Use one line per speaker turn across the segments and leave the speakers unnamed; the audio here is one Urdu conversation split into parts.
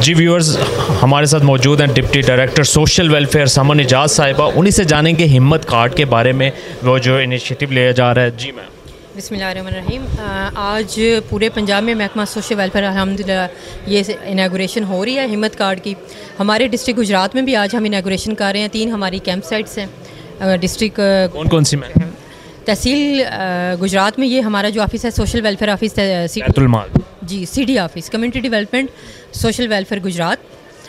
جی ویورز، ہمارے ساتھ موجود ہیں ڈپٹی ڈائریکٹر سوشل ویلفیئر سمن اعجاز صاحبہ. انہی سے جانیں گے ہمت کارڈ کے بارے میں، وہ جو انیشیٹو لیا جا رہا ہے. جی میم.
بسم اللہ الرحمن الرحیم. آج پورے پنجاب میں محکمہ سوشل ویلفیئر الحمدللہ یہ انیگوریشن ہو رہی ہے ہمت کارڈ کی. ہمارے ڈسٹرکٹ گجرات میں بھی آج ہم انیگوریشن کر رہے ہیں. 3 ہماری کیمپ سائٹس ہیں ڈسٹرکٹ.
کون کون سی میم؟
تحصیل گجرات میں یہ ہمارا جو آفس ہے سوشل ویلفیئر آفس
بیت المال.
G C D office community development social welfare Gujrat.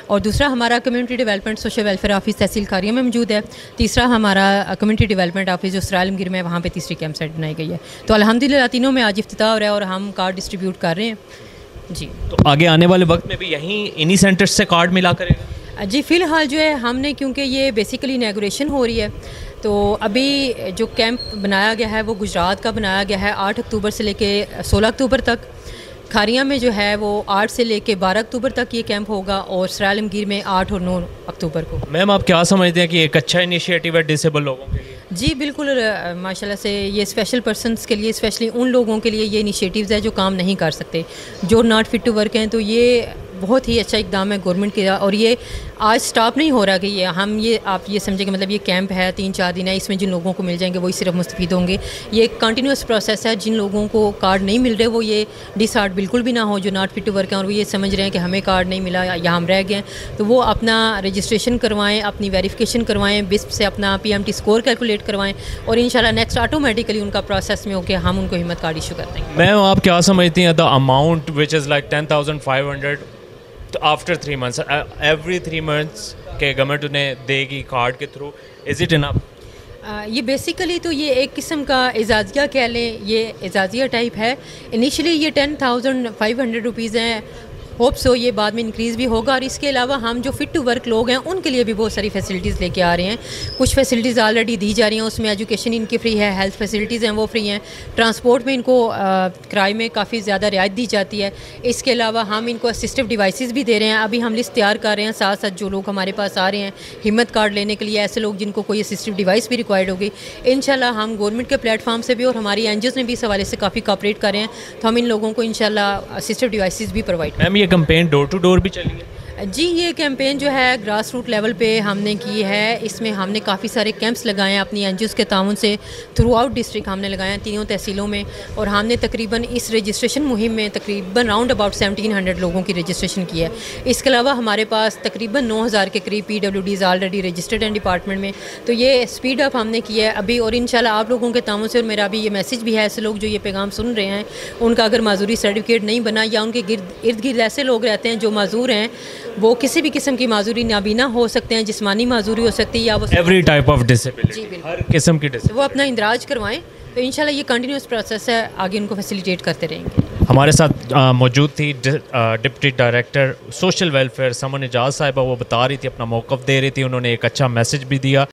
اور دوسرا ہمارا community development social welfare office تحصیل کھاریہ میں موجود ہے. تیسرا ہمارا کمیونٹی ڈیولپمنٹ آفس جو سرائے عالمگیر میں ہے، وہاں پہ تیسری کیمپ سائٹ بنائی گئی ہے. تو الحمدللہ تینوں میں آج افتتاح ہو رہا ہے اور ہم کارڈ ڈسٹریبیوٹ کر رہے ہیں. جی
تو آگے آنے والے وقت میں بھی یہیں انہی سینٹر سے کارڈ ملا کرے گا؟
جی فی الحال جو ہے ہم نے، کیونکہ یہ بیسیکلی انیگوریشن ہو رہی ہے، تو ابھی جو کیمپ بنایا گیا ہے وہ گجرات کا بنایا گیا ہے 8 اکتوبر سے لے کے 16 اکتوبر تک. کھاریہ میں جو ہے وہ 8 سے لے کے 12 اکتوبر تک یہ کیمپ ہوگا، اور سرائے عالمگیر میں 8 اور 9 اکتوبر کو.
میم آپ کیا سمجھتے ہیں کہ ایک اچھا انیشیٹو ہے ڈسیبل لوگوں کے لیے؟
جی بالکل، ماشاءاللہ سے یہ اسپیشل پرسنس کے لیے، اسپیشلی ان لوگوں کے لیے یہ انیشیٹیوز ہے جو کام نہیں کر سکتے، جو ناٹ فٹ ٹو ورک ہیں. تو یہ بہت ہی اچھا اقدام ہے گورنمنٹ کا. اور یہ آج سٹاپ نہیں ہو رہا کہ یہ آپ یہ سمجھیں کہ مطلب یہ کیمپ ہے 3-4 دن ہے، اس میں جن لوگوں کو مل جائیں گے وہی صرف مستفید ہوں گے. یہ ایک کنٹینیوس پروسیس ہے. جن لوگوں کو کارڈ نہیں مل رہے وہ یہ ڈس ہارٹ بالکل بھی نہ ہو، جو ناٹ فٹ ٹو ورک ہیں اور وہ یہ سمجھ رہے ہیں کہ ہمیں کارڈ نہیں ملا یا ہم رہ گئے ہیں. تو وہ اپنا رجسٹریشن کروائیں، اپنی ویریفیکیشن کروائیں، بسپ سے اپنا PMT اسکور کیلکولیٹ کروائیں، اور انشاءاللہ نیکسٹ آٹومیٹیکلی ان کا پروسیس میں ہو کے ہم ان کو ہمت کارڈ ایشو کرتے ہیں.
میم آپ کیا سمجھتی ہیں the amount which is like 10,500 after 3 months every 3 months کہ گورنمنٹ انہیں دے گی کارڈ کے تھرو، از اٹ انف؟
یہ بیسیکلی تو یہ ایک قسم کا اعزازیہ کہہ لیں، یہ اعزازیہ ٹائپ ہے. انیشلی یہ 10,500 روپیز ہیں. ہوپ سو یہ بعد میں انکریز بھی ہوگا. اور اس کے علاوہ ہم جو فٹ ٹو ورک لوگ ہیں ان کے لیے بھی بہت ساری فیسلٹیز لے کے آ رہے ہیں. کچھ فیسلٹیز آلریڈی دی جا رہی ہیں، اس میں ایجوکیشن ان کی فری ہے، ہیلتھ فیسلٹیز ہیں وہ فری ہیں، ٹرانسپورٹ میں ان کو کرائے میں کافی زیادہ رعایت دی جاتی ہے. اس کے علاوہ ہم ان کو اسسٹیو ڈیوائسز بھی دے رہے ہیں. ابھی ہم لسٹ تیار کر رہے ہیں. ساتھ ساتھ جو لوگ ہمارے پاس آ رہے ہیں ہمت کارڈ لینے کے لیے، ایسے لوگ جن کو کوئی اسسٹیو ڈیوائس بھی ریکوائرڈ ہوگی، انشاءاللہ ہم گورنمنٹ کے پلیٹ فارم سے بھی اور ہماری NGOs نے بھی اس حوالے سے کافی کوآپریٹ کر رہے ہیں. تو ہم ان لوگوں کو انشاءاللہ اسسٹیو ڈیوائسز بھی پرووائڈ کریں.
میم یہ کمپین ڈور ٹو ڈور بھی چلی ہے؟
جی یہ کیمپین جو ہے گراس روٹ لیول پہ ہم نے کی ہے. اس میں ہم نے کافی سارے کیمپس لگائے ہیں اپنی NGOs کے تعاون سے. تھرو آؤٹ ڈسٹرکٹ ہم نے لگائے ہیں 3 تحصیلوں میں، اور ہم نے تقریباً اس رجسٹریشن مہم میں تقریباً راؤنڈ اباؤٹ 1700 لوگوں کی رجسٹریشن کی ہے. اس کے علاوہ ہمارے پاس تقریباً 9000 کے قریب PWDs آلریڈی رجسٹرڈ ہیں ڈپارٹمنٹ میں. تو یہ اسپیڈ اپ ہم نے کی ہے ابھی. اور انشاءاللہ آپ لوگوں کے تعاون سے، اور میرا بھی یہ میسج بھی ہے ایسے لوگ جو یہ پیغام سن رہے ہیں، ان کا اگر معذوری سرٹیفکیٹ نہیں بنا یا ان کے ارد گرد ایسے لوگ رہتے ہیں جو معذور ہیں، وہ کسی بھی قسم کی معذوری نابینا ہو سکتے ہیں، جسمانی معذوری ہو سکتی ہے، یا وہ
ایوری ٹائپ آف ڈسیبلٹی،
جی بالکل
ہر قسم کی ڈسیبلٹی،
وہ اپنا اندراج کروائیں. تو انشاءاللہ یہ کنٹینیوس پروسیس ہے، آگے ان کو فیسیلیٹیٹ کرتے رہیں گے.
ہمارے ساتھ موجود تھی ڈپٹی ڈائریکٹر سوشل ویلفیئر سمن اعجاز صاحبہ. وہ بتا رہی تھی، اپنا موقف دے رہی تھی. انہوں نے ایک اچھا میسج بھی دیا.